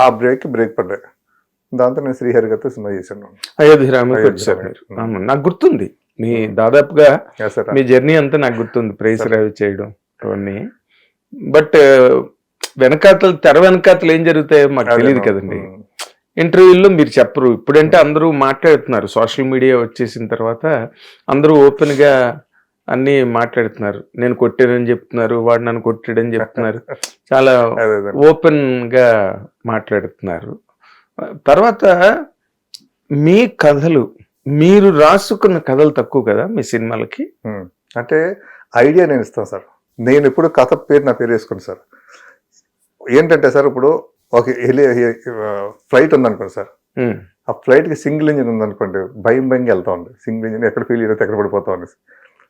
ఆ బ్రేక్ పడ్డాయి. దాంతో నేను శ్రీహరి గారితో సినిమా చేశాను. అయోధ్యరామకి వచ్చారు మీరు. నాకు గుర్తుంది మీ దాదాపుగా మీ జర్నీ అంతా నాకు గుర్తుంది, ప్రేస్ రవి చేయడం అవన్నీ. బట్ తెర వెనకాతలు ఏం జరుగుతాయో మాకు తెలియదు కదండి. ఇంటర్వ్యూల్లో మీరు చెప్పరు. ఇప్పుడంటే అందరూ మాట్లాడుతున్నారు, సోషల్ మీడియా వచ్చేసిన తర్వాత అందరూ ఓపెన్ గా అన్ని మాట్లాడుతున్నారు. నేను కొట్టానని చెప్తున్నారు, వాడు నన్ను కొట్టాడని చెప్తున్నారు, చాలా ఓపెన్ గా మాట్లాడుతున్నారు. తర్వాత మీ కథలు, మీరు రాసుకున్న కథలు తక్కువ కదా మీ సినిమాలకి? అంటే ఐడియా నేను ఇస్తాను సార్. నేను ఇప్పుడు కథ పేరు నా పేరు వేసుకోండి సార్. ఏంటంటే సార్, ఇప్పుడు ఒక ఫ్లైట్ ఉందనుకోండి సార్, ఆ ఫ్లైట్కి సింగిల్ ఇంజిన్ ఉందనుకోండి, భయం వెళ్తా ఉంది. సింగిల్ ఇంజిన్ ఎక్కడ ఫెయిల్ అయితే ఎక్కడ పడిపోతా ఉంది.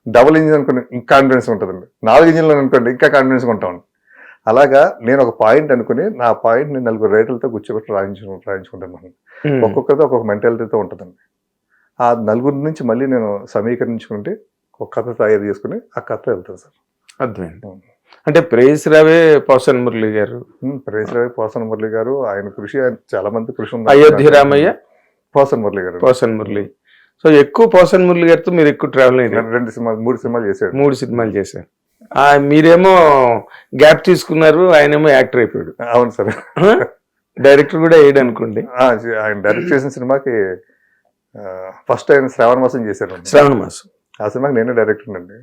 డబుల్ ఇంజిన్ అనుకోండి ఇంకా కాన్ఫిడెన్స్ ఉంటుందండి. 4 ఇంజిన్లు అనుకోండి ఇంకా కాన్ఫిడెన్స్గా ఉంటామండి. అలాగా నేను ఒక పాయింట్ అనుకుని నా పాయింట్ నేను 4 రైతులతో కూర్చోబెట్టి రాయించుకుంటాను. ఒక్కొక్కరితో ఒక్కొక్క మెంటాలిటీతో ఉంటుందండి. ఆ 4 నుంచి మళ్ళీ నేను సమీకరించుకుంటే ఒక కథ తయారు చేసుకుని ఆ కథ వెళ్తాను సార్. అర్థమైంది. అంటే ప్రేస్ రవే పోసన్ మురళి గారు, ప్రేస్ రవి పోసన్ మురళి గారు, ఆయన కృషి, ఆయన చాలా మంది కృషి ఉంది. అయోధ్యరామయ్య పోసన్ మురళి గారు. పోసన్ మురళి. సో ఎక్కువ పోసన్ మురళి గారితో మీరు ఎక్కువ ట్రావెల్ అయ్యారు. 2 సినిమాలు 3 సినిమాలు చేశాడు. 3 సినిమాలు చేశారు. మీరేమో గ్యాప్ తీసుకున్నారు, ఆయనేమో యాక్టర్ అయిపోయాడు. అవును సార్. డైరెక్టర్ కూడా వేయడు అనుకోండి. ఆయన డైరెక్ట్ చేసిన సినిమాకి ఫస్ట్ ఆయన శ్రావణ మాసం చేశారు. శ్రావణ మాసం ఆ సినిమాకి నేనే డైరెక్టర్ అండి.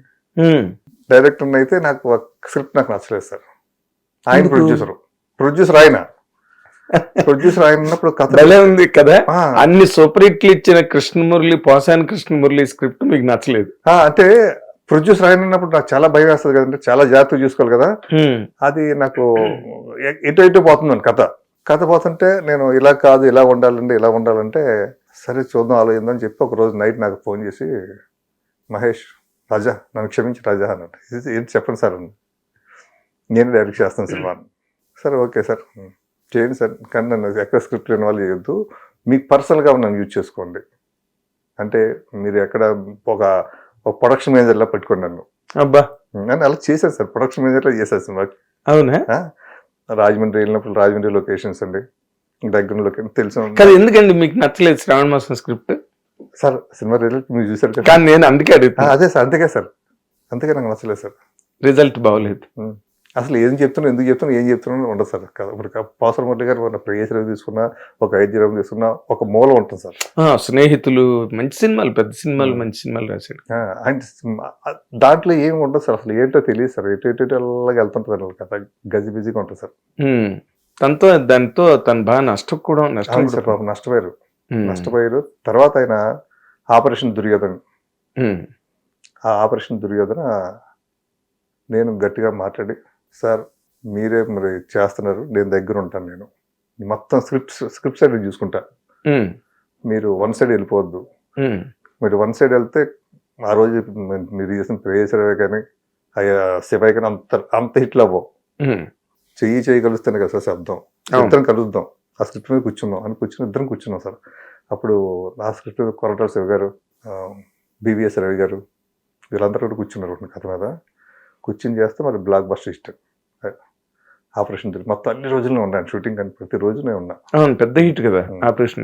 డైరెక్టర్ అయితే నాకు స్క్రిప్ట్ నాకు నచ్చలేదు సార్. ఆయన ప్రొడ్యూసర్ ఆయన ఉన్నప్పుడు కథ ఉంది కదా. అన్ని సూపర్ హిట్లు ఇచ్చిన కృష్ణమురళి, పోసాని కృష్ణమురళి స్క్రిప్ట్ మీకు నచ్చలేదు అంటే ప్రొడ్యూసర్ ఆయన ఉన్నప్పుడు నాకు చాలా భయం వేస్తుంది కదంటే, చాలా జాగ్రత్తగా చూసుకోవాలి కదా. అది నాకు ఎటు పోతుందండి కథ పోతుంటే నేను ఇలా కాదు ఇలా ఉండాలంటే సరే చూద్దాం ఆలోచిందని చెప్పి ఒక రోజు నైట్ నాకు ఫోన్ చేసి, మహేష్ రాజా నన్ను క్షమించి రాజా అన్నట్టు, ఏంటి చెప్పండి సార్, నేను డైరెక్ట్ చేస్తాను సినిమా. సరే ఓకే సార్ చేయండి సార్, కానీ నన్ను ఎక్కడ స్క్రిప్ట్ లేని వాళ్ళు చేయొద్దు, మీకు పర్సనల్గా నన్ను యూజ్ చేసుకోండి. అంటే మీరు ఎక్కడ ఒక ప్రొడక్షన్ మేనేజర్లా పెట్టుకోండి నన్ను. అబ్బా నేను అలా చేశాను సార్, ప్రొడక్షన్ మేనేజర్లా చేశాను సినిమా. అవునా? రాజమండ్రి వెళ్ళినప్పుడు రాజమండ్రి లొకేషన్స్ అండి, దగ్గర లొకేషన్ తెలుసు. కానీ ఎందుకండి మీకు నచ్చలేదు శ్రావణ మాసం స్క్రిప్ట్? సార్ సినిమా రిజల్ట్ మీరు చూసారు కదా. కానీ నేను అందుకే అడుగుతాను. అదే సార్, అందుకే నాకు నచ్చలేదు సార్. రిజల్ట్ బాగోలేదు. అసలు ఏం చెప్తున్నా, ఎందుకు చెప్తున్నా, ఏం చెప్తున్నా ఉండదు సార్. ఇప్పుడు పోసన్ మురళి గారు ప్రేయస్ రవి తీసుకున్నా, ఒక అయోధ్యరామం తీసుకున్నా, ఒక మూలం ఉంటుంది సార్. స్నేహితులు మంచి సినిమాలు, పెద్ద సినిమాలు, మంచి సినిమాలు రాశాడు. అంటే దాంట్లో ఏం ఉండదు సార్, అసలు ఏంటో తెలియదు సార్. ఎటులాగా వెళ్తుంటుంది కథ, గజిబిజిగా ఉంటుంది సార్. దాంతో తను బాగా నష్టపోయారు. తర్వాత ఆయన ఆపరేషన్ దుర్యోధన, ఆ ఆపరేషన్ దుర్యోధన నేను గట్టిగా మాట్లాడి, సార్ మీరే మరి చేస్తున్నారు, నేను దగ్గర ఉంటాను, నేను మొత్తం స్క్రిప్ట్ సైడ్ చూసుకుంటా, మీరు వన్ సైడ్ వెళ్ళిపోవద్దు. మీరు వన్ సైడ్ వెళ్తే ఆ రోజు మీరు చేసిన ప్రేయసరవే కానీ శివయ్య కానీ అంత హిట్లు అవ్వవు. చెయ్యి కలుస్తేనే కదా సార్ శబ్దం. ఇద్దరం కలుద్దాం, ఆ స్క్రిప్ట్ మీద కూర్చుందాం అని ఇద్దరం కూర్చున్నాం సార్. అప్పుడు ఆ స్క్రిప్ట్ మీద కొరటాల శివ గారు, బివిఎస్ రవి గారు, వీళ్ళందరూ కూడా కూర్చున్నారు కథ మీద. కూర్చుని చేస్తే మరి బ్లాక్ బస్టర్ ఇష్టం. ఆపరేషన్ మొత్తం అన్ని రోజుల్లో ఉన్నాను షూటింగ్, కానీ ప్రతి రోజు నేను ఉన్నా. అవును, పెద్ద హిట్ కదా ఆపరేషన్.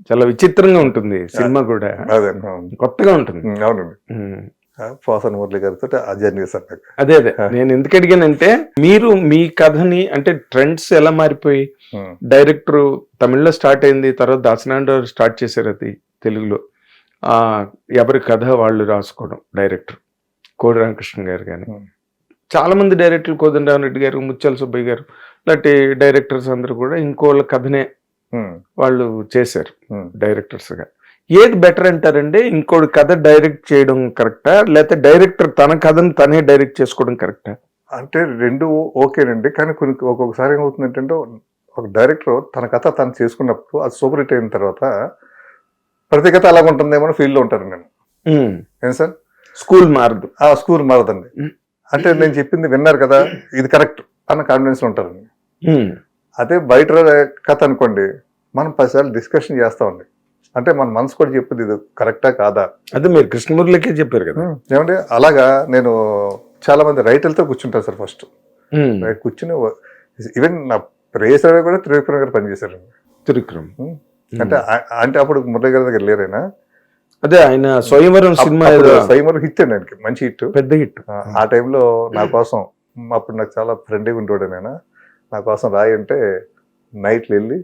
చాలా విచిత్రంగా ఉంటుంది సినిమా కూడా, అదే కొత్తగా ఉంటుంది. అవునండి. పోసన్ మురళి గారితో ఆ జర్నీ సార్. అదే నేను ఎందుకు అడిగానంటే, మీరు మీ కథని అంటే ట్రెండ్స్ ఎలా మారిపోయి, డైరెక్టర్ తమిళ్లో స్టార్ట్ అయింది, తర్వాత దాసనారాయణ స్టార్ట్ చేశారు అది తెలుగులో. ఎవరి కథ వాళ్ళు రాసుకోవడం, డైరెక్టర్ కోడి రామకృష్ణ గారు కానీ చాలా మంది డైరెక్టర్లు, కోదండరామరెడ్డి గారు, ముత్యాల సుబ్బయ్య గారు లాంటి డైరెక్టర్స్ అందరూ కూడా ఇంకోళ్ళ కథనే వాళ్ళు చేశారు డైరెక్టర్స్ గా. ఏది బెటర్ అంటారండి? ఇంకోటి కథ డైరెక్ట్ చేయడం కరెక్టా, లేకపోతే డైరెక్టర్ తన కథను తనే డైరెక్ట్ చేసుకోవడం కరెక్టా? అంటే రెండు ఓకేనండి, కానీ ఒక్కొక్కసారి ఏమవుతుందంటే, ఒక డైరెక్టర్ తన కథ తను చేసుకున్నప్పుడు అది సూపర్ హిట్ అయిన తర్వాత ప్రతి కథ అలాగ ఉంటుందేమో ఫీల్డ్లో ఉంటారు నేను. ఏం సార్, స్కూల్ మారదండి. అంటే నేను చెప్పింది విన్నారు కదా, ఇది కరెక్ట్ అన్న కాన్ఫిడెన్స్ ఉంటారండి. అదే బయట కథ అనుకోండి, మనం 10 సార్లు డిస్కషన్ చేస్తామండి. అంటే మన మనసు కూడా చెప్పింది ఇది కరెక్టా కాదా. అదే మీరు కృష్ణమురళికే చెప్పారు కదా. ఏమంటే అలాగా నేను చాలా మంది రైటర్లతో కూర్చుంటాను సార్. ఫస్ట్ కూర్చుని ఈవెన్ నా రేస్ రవి కూడా త్రివిక్రమ్ గారు పనిచేశారండి. త్రివిక్రమ్ అంటే అప్పుడు మురళి గారి దగ్గర లేరైనా. అదే ఆయన స్వయంవరం సినిమా స్వయంవరం హిట్ అండి ఆయనకి, మంచి హిట్, పెద్ద హిట్. ఆ టైంలో నా కోసం, అప్పుడు నాకు చాలా ఫ్రెండ్గా ఉండేవాడు నేను, నా కోసం రాయి అంటే నైట్లు వెళ్ళి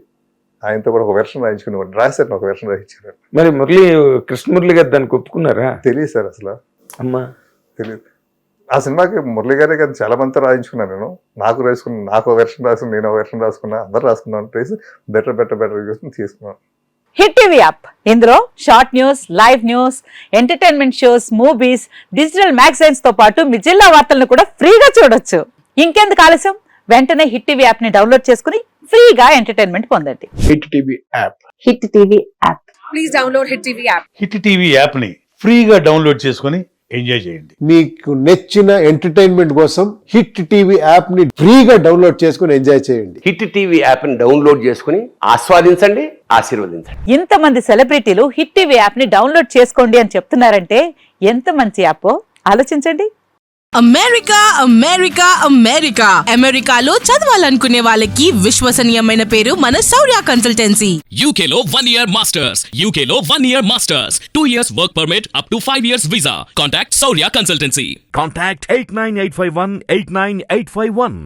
ఆయనతో కూడా ఒక వెర్షన్ రాయించుకునేవాడు. రాశారు, ఒక వెర్షన్ రాయించారు. మరి కృష్ణమురళి గారు దానికి ఒప్పుకున్నారా? తెలియదు సార్ అసలు, అమ్మా తెలియదు. ఆ సినిమాకి మురళి గారే కదా చాలా మందితో రాయించుకున్నాను నేను. నాకు వెర్షన్ రాసుకుని, నేను వెర్షన్ రాసుకున్నా, అందరు రాసుకున్నాను. ప్లేస్ బెటర్ తీసుకున్నాను. హిట్ టీవీ యాప్, ఇందులో short news, live news, entertainment shows, movies, digital magazines తో పాటు మీ జిల్లా వార్తలను కూడా ఫ్రీగా చూడొచ్చు. ఇంకెందుకు ఆలస్యం, వెంటనే హిట్ టీవీ యాప్ ని డౌన్లోడ్ చేసుకుని ఫ్రీగా ఎంటర్టైన్మెంట్ పొందండి. Hit TV app. Hit TV app. Please download hit TV app. Hit TV app ని ఫ్రీగా డౌన్లోడ్ చేసుకొని ఎంజాయ్ చేయండి. మీకు నచ్చిన ఎంటర్టైన్మెంట్ కోసం హిట్ టీవీ యాప్ ని ఫ్రీగా డౌన్లోడ్ చేసుకుని ఎంజాయ్ చేయండి. హిట్ టీవీ యాప్ ని డౌన్లోడ్ చేసుకుని ఆస్వాదించండి, ఆశీర్వదించండి. ఇంతమంది సెలబ్రిటీలు హిట్ టీవీ యాప్ ని డౌన్లోడ్ చేసుకోండి అని చెప్తున్నారంటే ఎంత మంచి యాప్ ఆలోచించండి. అమెరికా అమెరికా అమెరికా అమెరికాలో చదవాలనుకునే వాళ్ళకి విశ్వసనీయమైన పేరు మన శౌర్య కన్సల్టెన్సీ. UK లో 1 year masters. UK లో 1 year masters. 2 years work permit up to 5 years visa. Contact Saurya Consultancy. Contact 89851 89851.